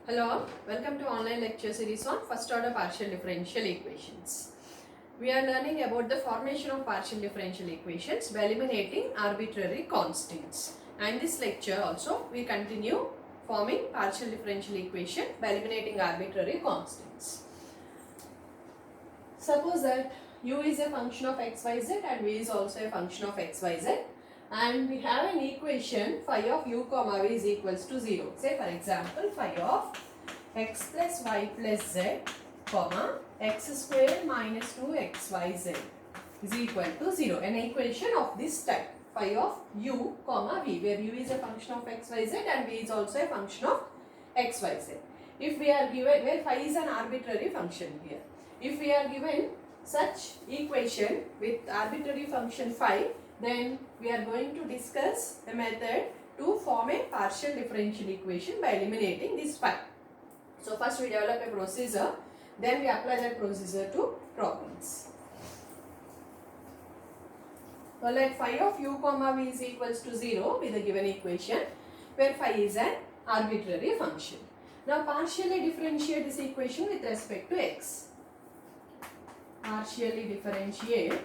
Hello, welcome to online lecture series on first order partial differential equations. We are learning about the formation of partial differential equations by eliminating arbitrary constants. And this lecture also we continue forming partial differential equation by eliminating arbitrary constants. Suppose that u is a function of xyz and v is also a function of xyz, and we have an equation phi of u comma v is equals to 0. Say for example phi of x plus y plus z comma x square minus 2xyz is equal to 0. An equation of this type, phi of u comma v, where u is a function of xyz and v is also a function of xyz. If we are given, where phi is an arbitrary function here, if we are given such equation with arbitrary function phi, then we are going to discuss a method to form a partial differential equation by eliminating this phi. So first we develop a procedure, then we apply that procedure to problems. So let phi of u comma v is equals to 0 with the given equation, where phi is an arbitrary function. Now partially differentiate this equation with respect to x. Partially differentiate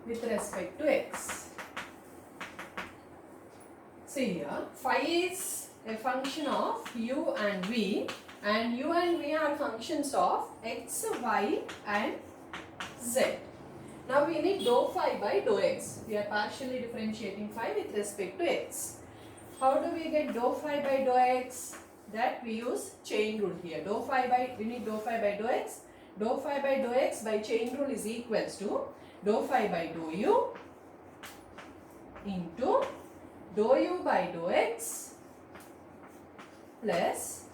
with respect to x. See here, phi is a function of u and v, and u and v are functions of x, y and z. Now we need dou phi by dou x. We are partially differentiating phi with respect to x. How do we get dou phi by dou x? That we use chain rule here. We need dou phi by dou x. Dou phi by dou x by chain rule is equals to dou phi by dou u into dou u by dou x plus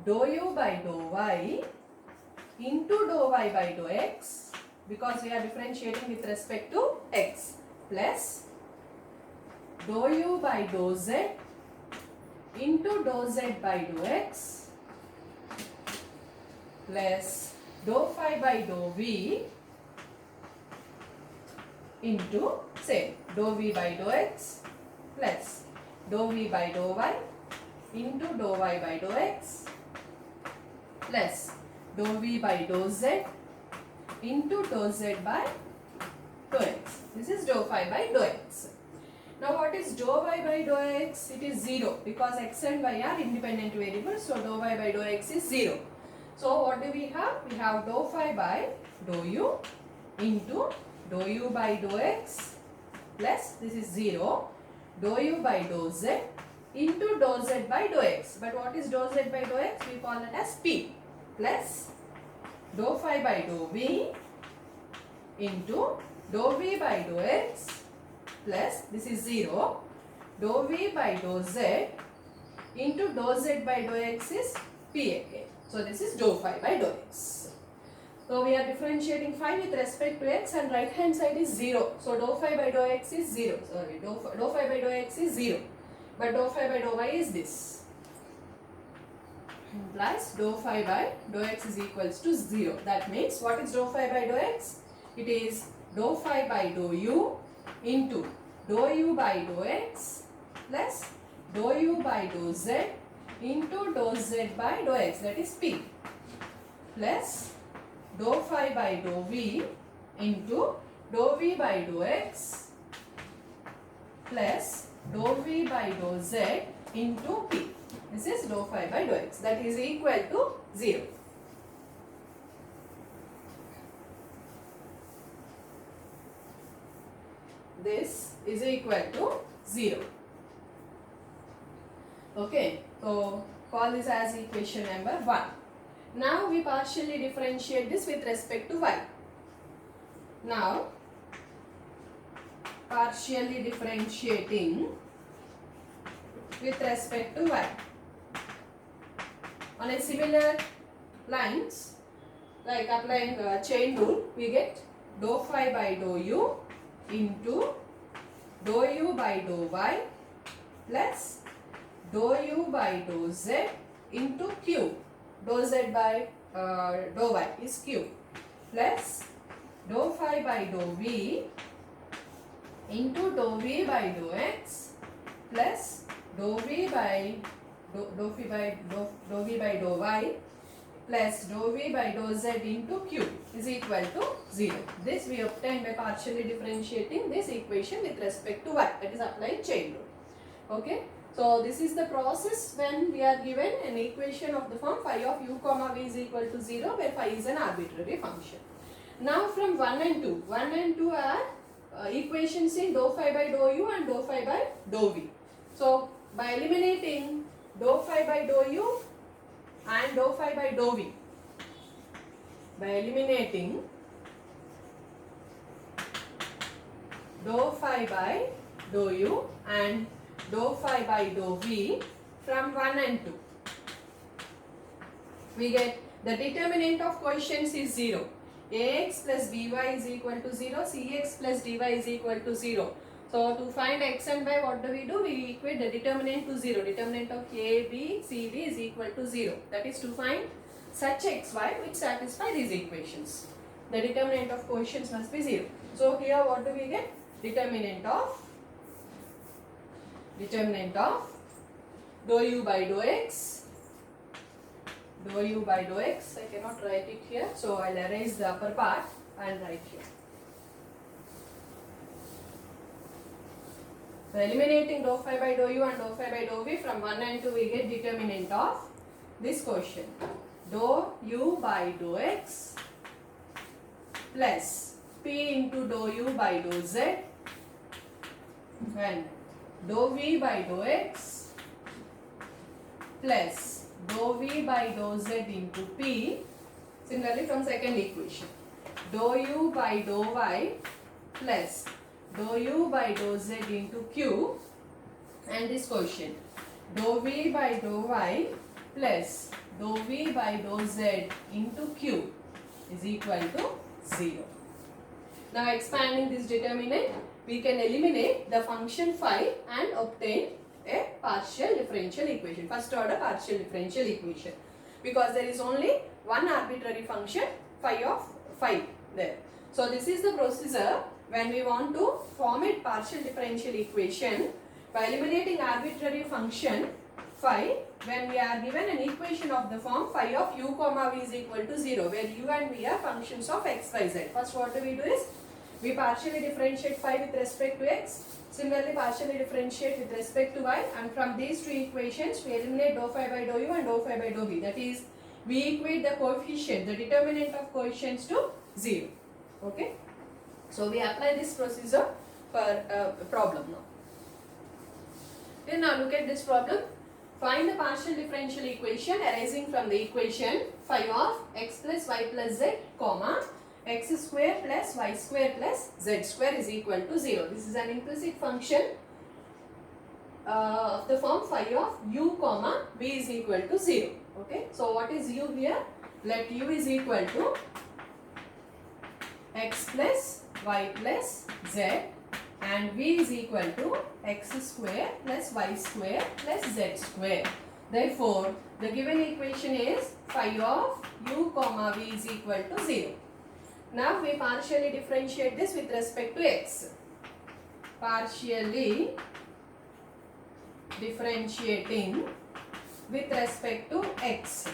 dou u by dou y into dou y by dou x, because we are differentiating with respect to x, plus dou u by dou z into dou z by dou x plus dou phi by dou v into, say, dou v by dou x plus dou v by dou y into dou y by dou x plus dou v by dou z into dou z by dou x. This is dou phi by dou x. Now what is dou y by dou x? It is 0 because x and y are independent variables. So dou y by dou x is 0. So what do we have? We have dou phi by dou u into dou u by dou x plus, this is 0, dou u by dou z into dou z by dou x. But what is dou z by dou x? We call it as p, plus dou phi by dou v into dou v by dou x plus, this is 0, dou v by dou z into dou z by dou x is p again. So this is dou phi by dou x. So we are differentiating phi with respect to x, and right hand side is 0. So dou phi by dou x is 0. Sorry, dou phi by dou x is 0. But dou phi by dou y is this. Implies dou phi by dou x is equals to 0. That means what is dou phi by dou x? It is dou phi by dou u into dou u by dou x plus dou u by dou z into dou z by dou x, that is p, plus dou phi by dou v into dou v by dou x plus dou v by dou z into p. This is dou phi by dou x, that is equal to 0. This is equal to 0. Okay, so call this as equation number 1. Now we partially differentiate this with respect to y. Now partially differentiating with respect to y. On a similar lines, like applying chain rule, we get dou phi by dou u into dou u by dou y plus dou u by dou z into q. Dou z by dou y is q plus dou phi by dou v into dou v by dou x plus dou v by dou v by dou y plus dou v by dou z into q is equal to 0. This we obtained by partially differentiating this equation with respect to y, that is applying chain rule. Okay. So this is the process when we are given an equation of the form phi of u comma v is equal to 0 where phi is an arbitrary function. Now from 1 and 2 are equations in dou phi by dou u and dou phi by dou v. So by eliminating dou phi by dou u and dou phi by dou v, by eliminating dou phi by dou u and dou phi by dou v from 1 and 2, we get the determinant of quotients is 0. Ax plus by is equal to 0, cx plus dy is equal to 0. So to find x and y, what do? We equate the determinant to 0. Determinant of a, b, c, d is equal to 0. That is to find such x, y which satisfy these equations. The determinant of quotients must be 0. So here what do we get? Determinant of dou u by dou x. Dou u by dou x, I cannot write it here, so I'll erase the upper part and write here. So eliminating dou phi by dou u and dou phi by dou v from 1 and 2, we get determinant of this quotient. Dou u by dou x plus p into dou u by dou z and dou v by dou x plus dou v by dou z into p. Similarly from second equation, dou u by dou y plus dou u by dou z into q, and this quotient dou v by dou y plus dou v by dou z into q is equal to 0. Now expanding this determinant, we can eliminate the function phi and obtain a partial differential equation, first order partial differential equation, because there is only one arbitrary function phi there. So this is the procedure when we want to form a partial differential equation by eliminating arbitrary function phi when we are given an equation of the form phi of u comma v is equal to 0, where u and v are functions of x, y, z. First what do? Is we partially differentiate phi with respect to x, similarly partially differentiate with respect to y, and from these two equations we eliminate dou phi by dou u and dou phi by dou v. That is, we equate the coefficient, the determinant of coefficients to 0. Okay. So we apply this procedure for a problem now. Then now look at this problem. Find the partial differential equation arising from the equation phi of x plus y plus z, comma x square plus y square plus z square is equal to 0. This is an implicit function of the form phi of u comma v is equal to 0. Okay. So what is u here? Let u is equal to x plus y plus z and v is equal to x square plus y square plus z square. Therefore, the given equation is phi of u comma v is equal to 0. Now we partially differentiate this with respect to x. Partially differentiating with respect to x.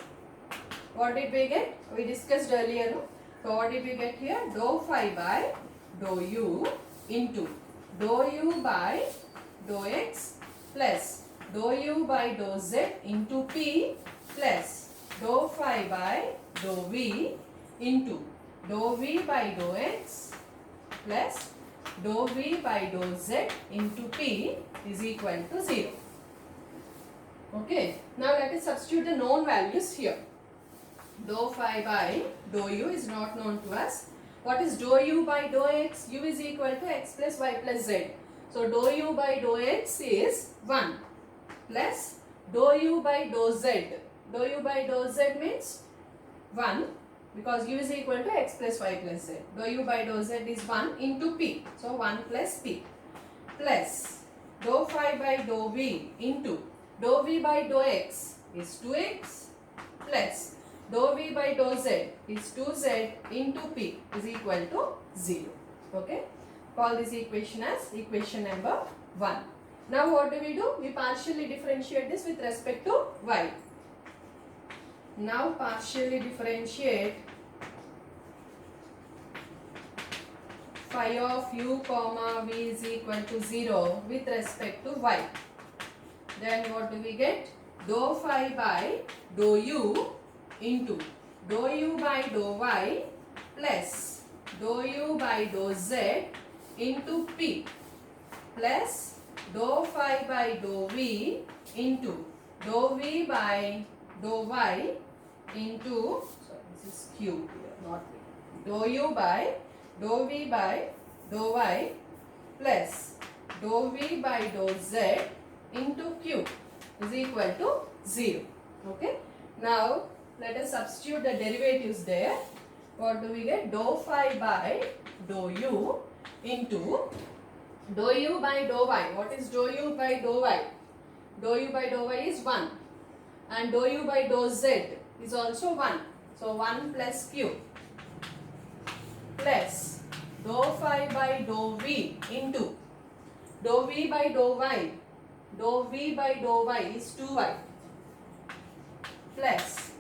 What did we get? We discussed earlier. No? So what did we get here? Dou phi by dou u into dou u by dou x plus dou u by dou z into p plus dou phi by dou v into dou v by dou x plus dou v by dou z into p is equal to 0. Okay. Now let us substitute the known values here. Dou phi by dou u is not known to us. What is dou u by dou x? U is equal to x plus y plus z. So dou u by dou x is 1 plus dou u by dou z. Dou u by dou z means 1 because u is equal to x plus y plus z. Dou u by dou z is 1 into p. So 1 plus p plus dou phi by dou v into dou v by dou x is 2x plus dou v by dou z is 2z into p is equal to 0. Okay. Call this equation as equation number 1. Now what do? We partially differentiate this with respect to y. Now partially differentiate phi of u comma v is equal to 0 with respect to y. Then what do we get? Dou phi by dou u into dou u by dou y plus dou u by dou z into p plus dou phi by dou v into dou v by dou y into, sorry, this is q here, not v. Dou u by dou v by dou y plus dou v by dou z into q is equal to 0. Okay. Now let us substitute the derivatives there. What do we get? Dou phi by dou u into dou u by dou y. What is dou u by dou y? Dou u by dou y is 1 and dou u by dou z is also 1. So 1 plus q plus dou phi by dou v into dou v by dou y. Dou v by dou y is 2y plus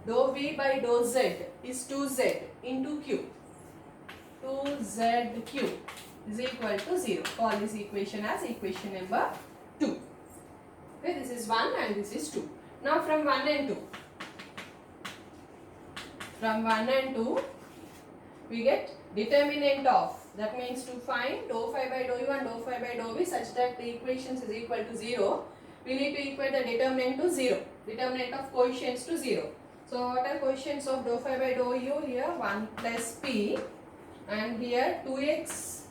dou v by dou z is 2z into q. 2zq is equal to 0. Call this equation as equation number 2. Okay, this is 1 and this is 2. Now from 1 and 2. From 1 and 2 we get determinant of, that means to find dou phi by dou u and dou phi by dou v such that the equations is equal to 0, we need to equate the determinant to 0, determinant of coefficients to 0. So what are coefficients of dou phi by dou u? Here 1 plus p and here 2x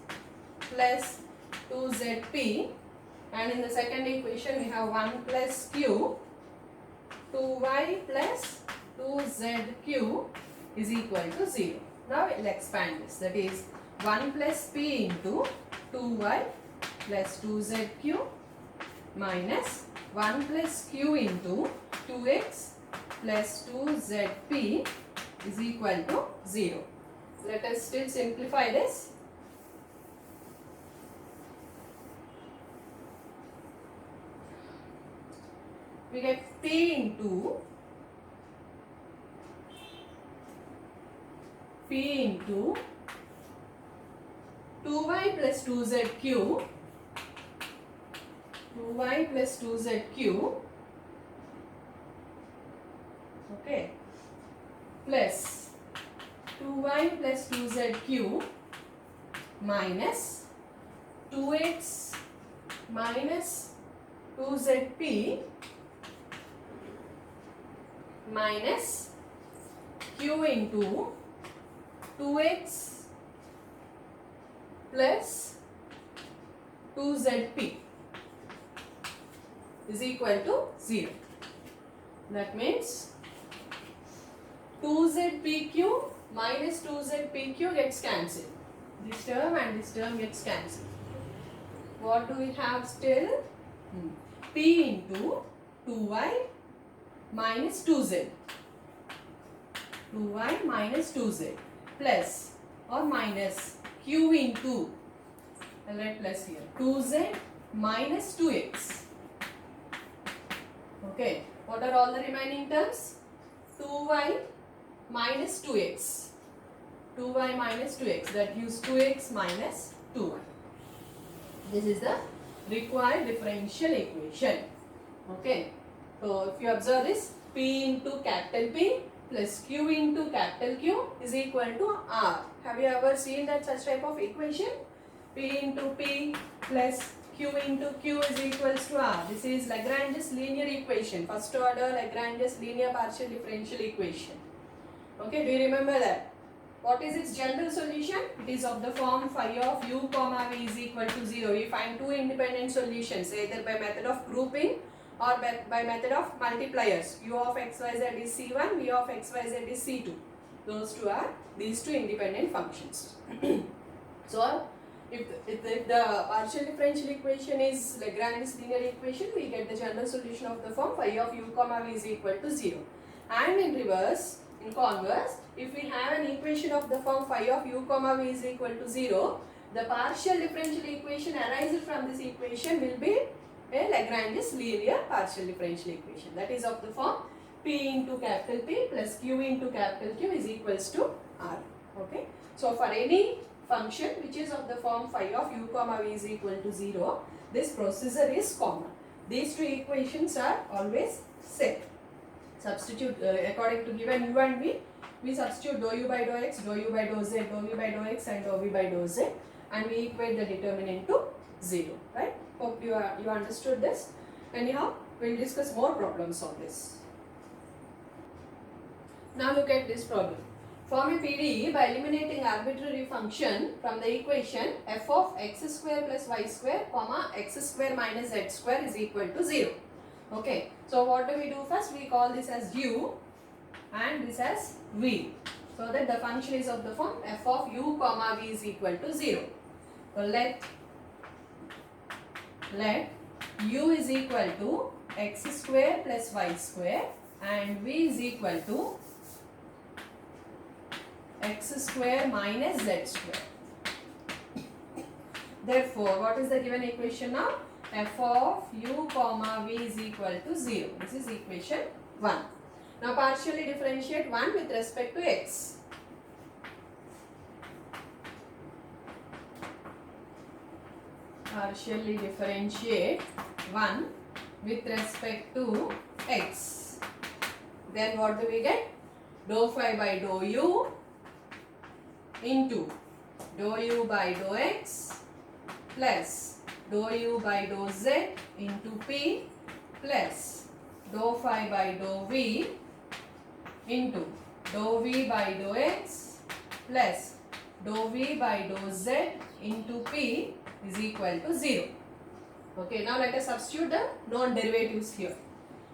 plus 2zp, and in the second equation we have 1 plus q, 2y plus 2zq is equal to 0. Now we will expand this, that is 1 plus p into 2y plus 2zq minus 1 plus q into 2x plus 2zp is equal to 0. Let us still simplify this. We get p into 2y plus 2zq, 2y plus 2zq, okay, plus 2y plus 2zq minus 2x minus 2zp minus q into 2x plus 2zp is equal to 0. That means 2zpq minus 2zpq gets cancelled. This term and this term gets cancelled. What do we have still? P into 2y minus 2z. 2y minus 2z plus or minus q into, I'll write plus here, 2z minus 2x. Okay, what are all the remaining terms? 2y minus 2x. 2y minus 2x, that gives 2x minus 2y. This is the required differential equation. Okay, so if you observe this, P into capital P plus Q into capital Q is equal to R. Have you ever seen that such type of equation? P into P plus Q into Q is equals to R. This is Lagrange's linear equation, first order Lagrange's linear partial differential equation. Okay, do you remember that? What is its general solution? It is of the form phi of u comma v is equal to 0. We find two independent solutions, either by method of grouping or by method of multipliers. U of xyz is c1, v of xyz is c2. Those two are these two independent functions. So if the partial differential equation is Lagrange's linear equation, we get the general solution of the form phi of u comma v is equal to 0. And in reverse, In converse, if we have an equation of the form phi of u comma v is equal to 0, the partial differential equation arises from this equation will be a Lagrange's linear partial differential equation. That is of the form p into capital P plus q into capital Q is equals to r. Okay. So for any function which is of the form phi of u comma v is equal to 0, this procedure is common. These two equations are always same. Substitute according to given u and v, we substitute dou u by dou x, dou u by dou z, dou u by dou x and dou v by dou z, and we equate the determinant to 0. Right? Hope you understood this. Anyhow, we will discuss more problems on this. Now look at this problem. Form a PDE by eliminating arbitrary function from the equation f of x square plus y square comma x square minus z square is equal to 0. Okay. So what do we do first? We call this as u and this as v. So that the function is of the form f of u comma v is equal to 0. So let u is equal to x square plus y square and v is equal to x square minus z square. Therefore, what is the given equation now? F of u comma v is equal to 0. This is equation 1. Now partially differentiate 1 with respect to x. Partially differentiate 1 with respect to x. Then what do we get? Dou phi by dou u into dou u by dou x plus dou u by dou z into p plus dou phi by dou v into dou v by dou x plus dou v by dou z into p is equal to 0. Okay, now let us substitute the non-derivatives here.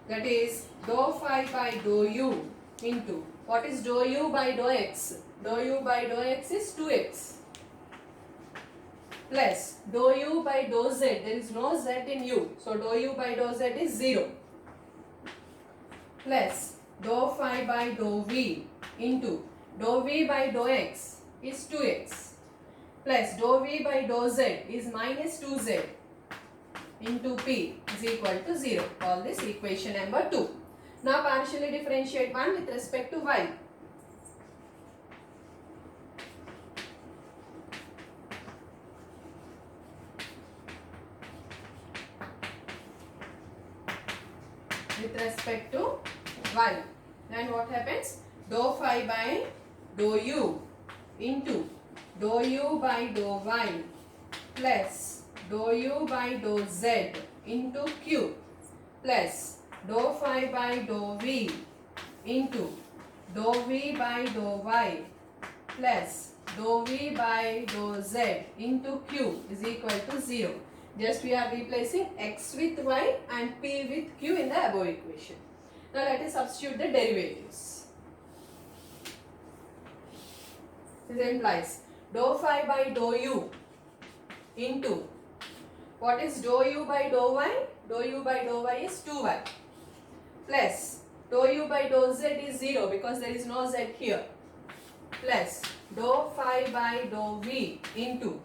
That is dou phi by dou u into, what is dou u by dou x? Dou u by dou x is 2x plus dou u by dou z, there is no z in u, so dou u by dou z is 0 plus dou phi by dou v into dou v by dou x is 2x plus dou v by dou z is minus 2z into p is equal to 0. Call this equation number 2. Now partially differentiate 1 with respect to y. With respect to y, then what happens? Dou phi by dou u into dou u by dou y plus dou u by dou z into q plus dou phi by dou v into dou v by dou y plus dou v by dou z into q is equal to 0. Just we are replacing x with y and p with q in the above equation. Now let us substitute the derivatives. This implies dou phi by dou u into, what is dou u by dou y? Dou u by dou y is 2y plus dou u by dou z is 0 because there is no z here plus dou phi by dou v into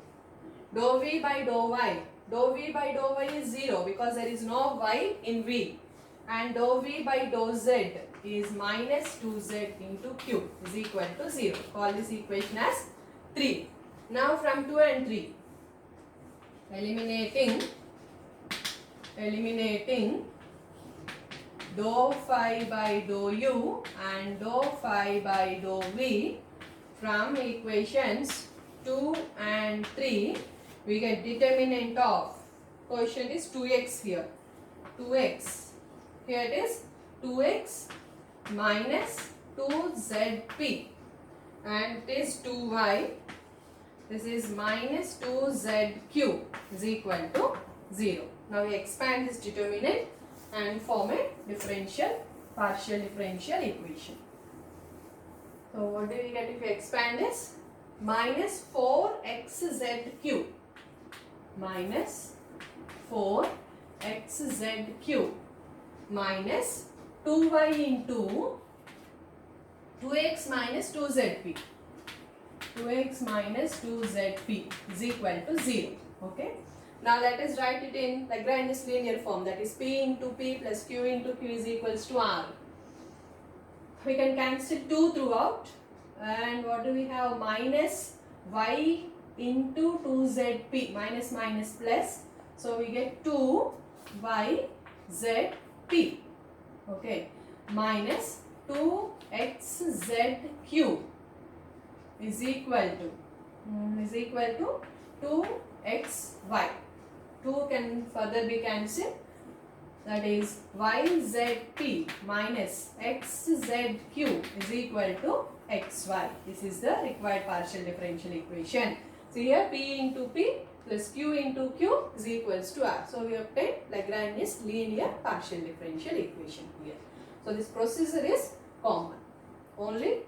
dou v by dou y. Dou v by dou y is 0 because there is no y in v, and dou v by dou z is minus 2z into q is equal to 0. Call this equation as 3. Now from 2 and 3, eliminating dou phi by dou u and dou phi by dou v from equations 2 and 3, we get determinant of, quotient is 2x here, 2x, here it is 2x minus 2zp, and it is 2y, this is minus 2zq is equal to 0. Now we expand this determinant and form a partial differential equation. So what do we get if we expand this? Minus 4xzq minus 4xzq minus 2y into 2x minus 2zp. 2x minus 2zp is equal to 0. Okay. Now let us write it in Lagrange's linear form, that is p into p plus q into q is equals to r. We can cancel 2 throughout, and what do we have? Minus y into 2zp, minus minus plus, so we get 2yzp. Okay, minus 2xzq is equal to 2xy. 2 can further be cancelled, that is yzp minus xzq is equal to xy. This is the required partial differential equation. So here p into p plus q into q is equals to r. So we obtain Lagrange's linear partial differential equation here. So this procedure is common. Only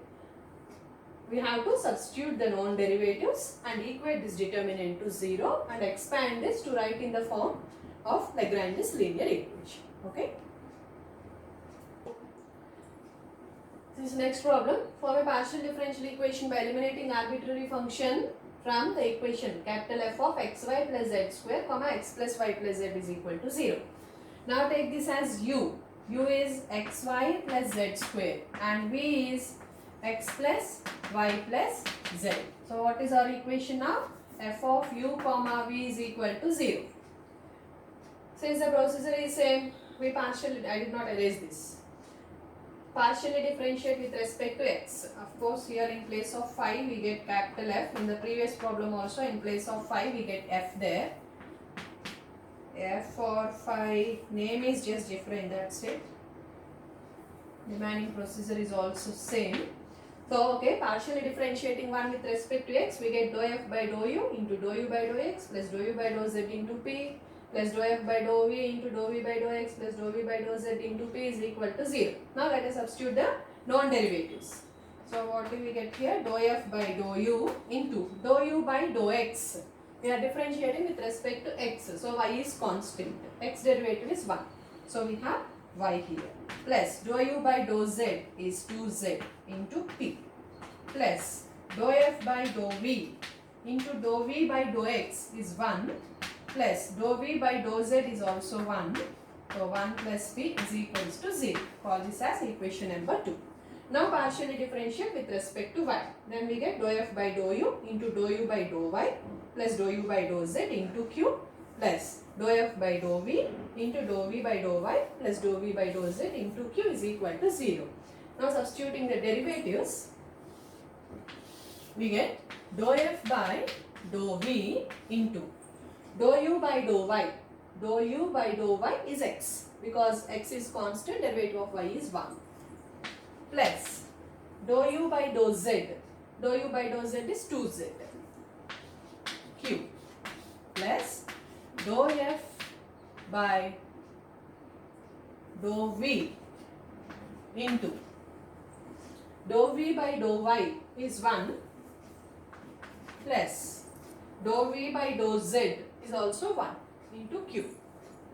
we have to substitute the known derivatives and equate this determinant to 0 and expand this to write in the form of Lagrange's linear equation. Okay. This next problem. Form a partial differential equation by eliminating arbitrary function from the equation capital F of xy plus z square comma x plus y plus z is equal to 0. Now take this as u. U is xy plus z square and v is x plus y plus z. So what is our equation now? F of u comma v is equal to 0. Since the procedure is same, we partially, I did not erase this, partially differentiate with respect to x. Of course, here in place of 5 we get capital F. In the previous problem also in place of 5 we get F there. F for 5, name is just different, that's it. Remaining procedure is also same. So, okay, partially differentiating one with respect to x, we get dou f by dou u into dou u by dou x plus dou u by dou z into p plus dou f by dou v into dou v by dou x plus dou v by dou z into p is equal to 0. Now, let us substitute the non-derivatives. So, what do we get here? Dou f by dou u into dou u by dou x. We are differentiating with respect to x. So, y is constant. X derivative is 1. So, we have y here. Plus dou u by dou z is 2z into p. Plus dou f by dou v into dou v by dou x is 1. Plus dou v by dou z is also 1. So, 1 plus p is equals to 0. Call this as equation number 2. Now, partially differentiate with respect to y. Then we get dou f by dou u into dou u by dou y plus dou u by dou z into q plus dou f by dou v into dou v by dou y plus dou v by dou z into q is equal to 0. Now, substituting the derivatives, we get dou f by dou v into dou u by dou y. Dou u by dou y is x, because x is constant, derivative of y is 1. Plus dou u by dou z. Dou u by dou z is 2z. Q plus dou f by dou v into dou v by dou y is 1 plus dou v by dou z is also 1 into q.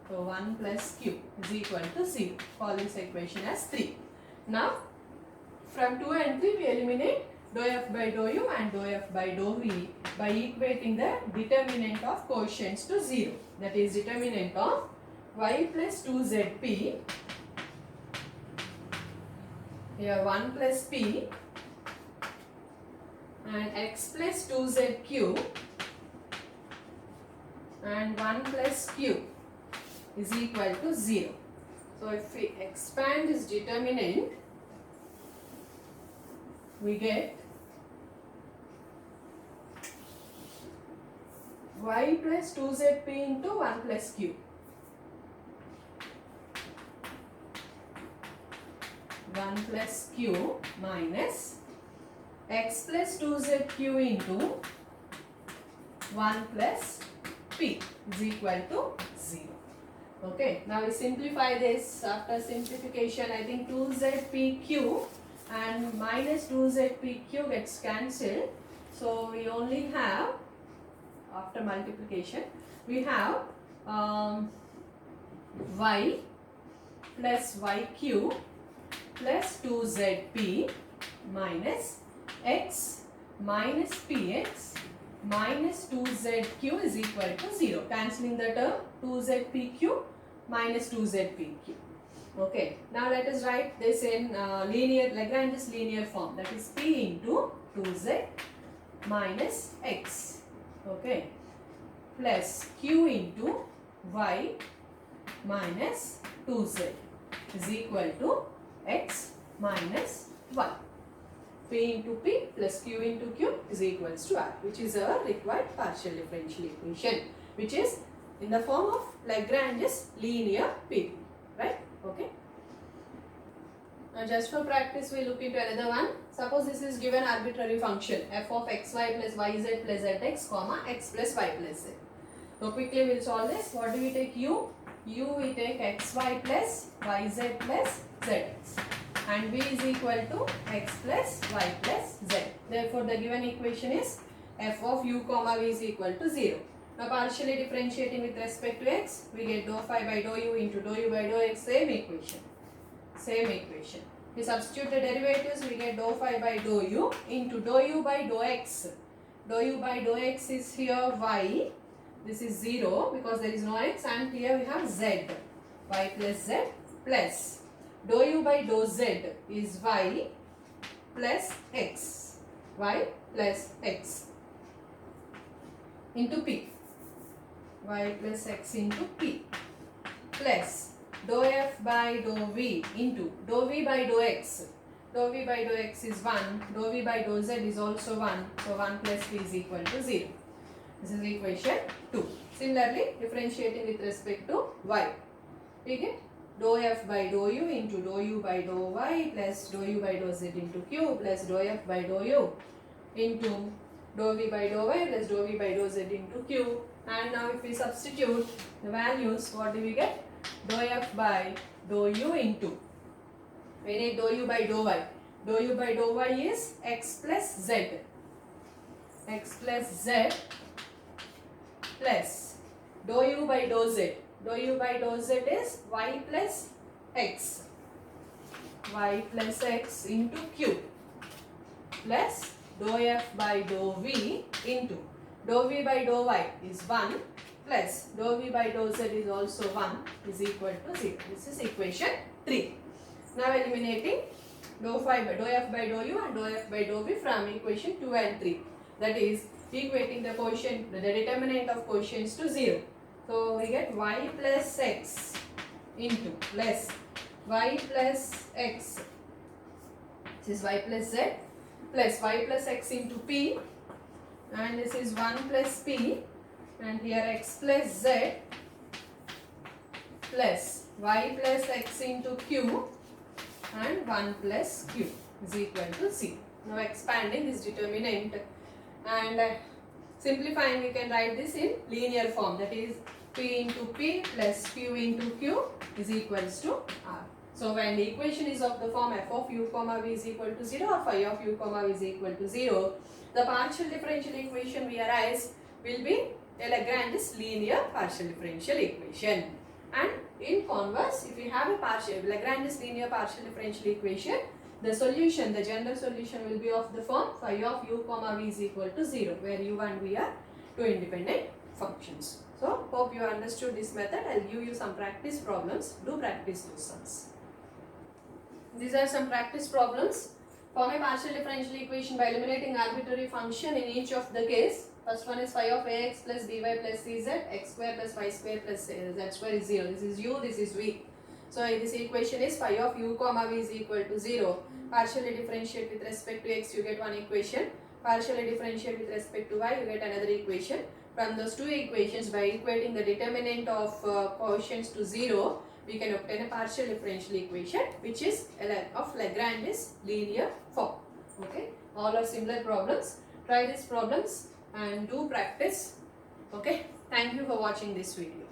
So 1 plus q is equal to 0. Call this equation as 3. Now from 2 and 3 we eliminate dou f by dou u and dou f by dou v by equating the determinant of quotients to 0. That is determinant of y plus 2zp, here 1 plus p, and x plus 2zq and 1 plus q is equal to 0. So if we expand this determinant, we get y plus 2zp into 1 plus q. 1 plus q minus x plus 2zq into 1 plus p is equal to 0. Okay, now we simplify this. After simplification, I think 2zpq and minus 2zpq gets cancelled. So we only have, after multiplication, we have y plus yq plus 2zp minus x minus px minus 2zq is equal to 0. Cancelling the term 2zpq minus 2zpq. Okay, now let us write this in Lagrange's linear form, that is p into 2z minus x, okay, plus q into y minus 2z is equal to x minus y. P into p plus q into q is equals to r, which is our required partial differential equation, which is in the form of Lagrange's linear PDE, right? Okay. Now just for practice, we look into another one. Suppose this is given arbitrary function f of xy plus yz plus zx comma x plus y plus z. So quickly we'll solve this. What do we take? U we take xy plus yz plus zx, and v is equal to x plus y plus z. Therefore the given equation is f of u comma v is equal to 0. Now partially differentiating with respect to x, we get dou phi by dou u into dou u by dou x, same equation. Same equation. We substitute the derivatives, we get dou phi by dou u into dou u by dou x. Dou u by dou x is here y. This is 0 because there is no x, and here we have z. Y plus z plus dou u by dou z is y plus x. Y plus x into p. Y plus x into p plus dou f by dou v into dou v by dou x. Dou v by dou x is 1. Dou v by dou z is also 1. So 1 plus p is equal to 0. This is equation 2. Similarly, differentiating with respect to y, we get dou f by dou u into dou u by dou y plus dou u by dou z into q plus dou f by dou u into dou v by dou y plus dou v by dou z into q. And now if we substitute the values, what do we get? Dou f by dou u into, we need dou u by dou y. Dou u by dou y is x plus z. X plus z plus dou u by dou z. Dou u by dou z is y plus x. Y plus x into q plus dou f by dou v into dou v by dou y is 1 plus dou v by dou z is also 1 is equal to 0. This is equation 3. Now eliminating dou f by dou u and dou f by dou v from equation 2 and 3. That is equating the quotient, the determinant of quotients to 0. So we get y plus x into plus y plus x. This is y plus z plus y plus x into p, and this is 1 plus p, and here x plus z plus y plus x into q, and 1 plus q is equal to 0. Now expanding this determinant and simplifying, we can write this in linear form, that is p into p plus q into q is equals to r. So when the equation is of the form f of u comma v is equal to 0 or phi of u comma v is equal to 0, the partial differential equation we arise will be a Lagrange's linear partial differential equation. And in converse, if we have a Lagrange's linear partial differential equation, the solution, the general solution will be of the form phi of u comma v is equal to 0, where u and v are two independent functions. So hope you understood this method. I'll give you some practice problems. Do practice those sums. These are some practice problems. Form a partial differential equation by eliminating arbitrary function in each of the case. First one is phi of ax plus dy plus cz, x square plus y square plus z square is 0. This is u, this is v. So this equation is phi of u comma v is equal to 0. Partially differentiate with respect to x, you get one equation. Partially differentiate with respect to y, you get another equation. From those two equations, by equating the determinant of quotients to 0, we can obtain a partial differential equation which is of Lagrange's linear form. Okay, all are similar problems. Try these problems and do practice. Okay, thank you for watching this video.